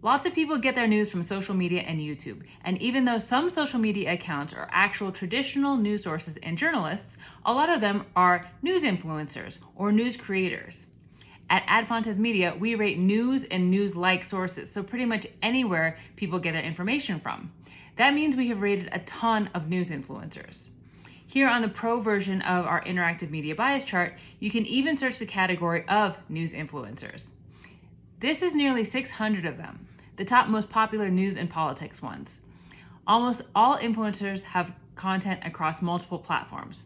Lots of people get their news from social media and YouTube, and even though some social media accounts are actual traditional news sources and journalists, a lot of them are news influencers or news creators. At Adfontes Media, we rate news and news-like sources, so pretty much anywhere people get their information from. That means we have rated a ton of news influencers. Here on the pro version of our interactive media bias chart, you can even search the category of news influencers. This is nearly 600 of them, the top most popular news and politics ones. Almost all influencers have content across multiple platforms.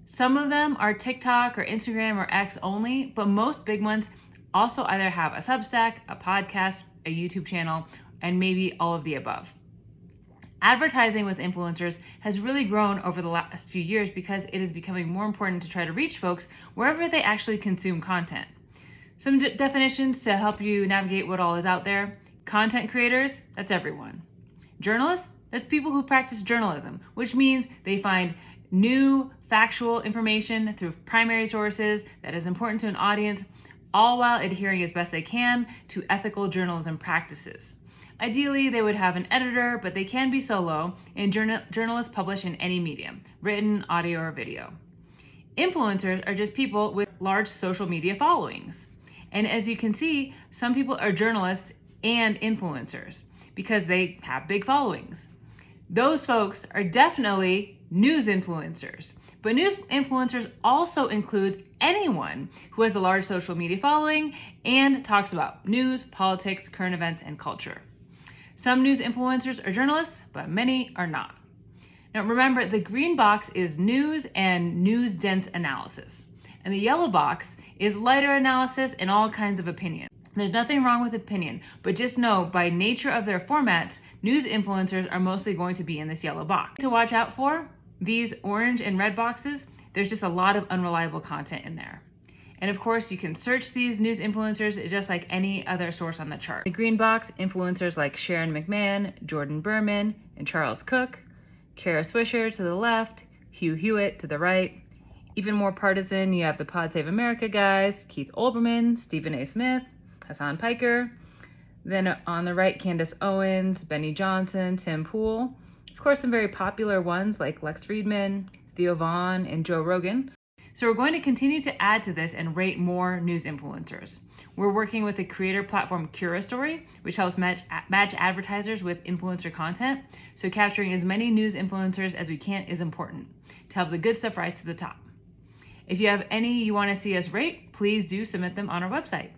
Some of them are TikTok or Instagram or X only, but most big ones also either have a Substack, a podcast, a YouTube channel, and maybe all of the above. Advertising with influencers has really grown over the last few years because it is becoming more important to try to reach folks wherever they actually consume content. Some definitions to help you navigate what all is out there. Content creators, that's everyone. Journalists, that's people who practice journalism, which means they find new factual information through primary sources that is important to an audience, all while adhering as best they can to ethical journalism practices. Ideally, they would have an editor, but they can be solo, and journalists publish in any medium, written, audio, or video. Influencers are just people with large social media followings. And as you can see, some people are journalists and influencers because they have big followings. Those folks are definitely news influencers. But news influencers also includes anyone who has a large social media following and talks about news, politics, current events, and culture. Some news influencers are journalists, but many are not. Now remember, the green box is news and news-dense analysis. And the yellow box is lighter analysis and all kinds of opinion. There's nothing wrong with opinion, but just know by nature of their formats, news influencers are mostly going to be in this yellow box. To watch out for, these orange and red boxes, there's just a lot of unreliable content in there. And of course, you can search these news influencers just like any other source on the chart. The green box, influencers like Sharon McMahon, Jordan Berman, and Charles Cook, Kara Swisher to the left, Hugh Hewitt to the right. Even more partisan, you have the Pod Save America guys, Keith Olbermann, Stephen A. Smith, Hassan Piker. Then on the right, Candace Owens, Benny Johnson, Tim Pool. Of course, some very popular ones like Lex Friedman, Theo Vaughn, and Joe Rogan. So we're going to continue to add to this and rate more news influencers. We're working with the creator platform Curastory, which helps match advertisers with influencer content. So capturing as many news influencers as we can is important to help the good stuff rise to the top. If you have any you want to see us rate, please do submit them on our website.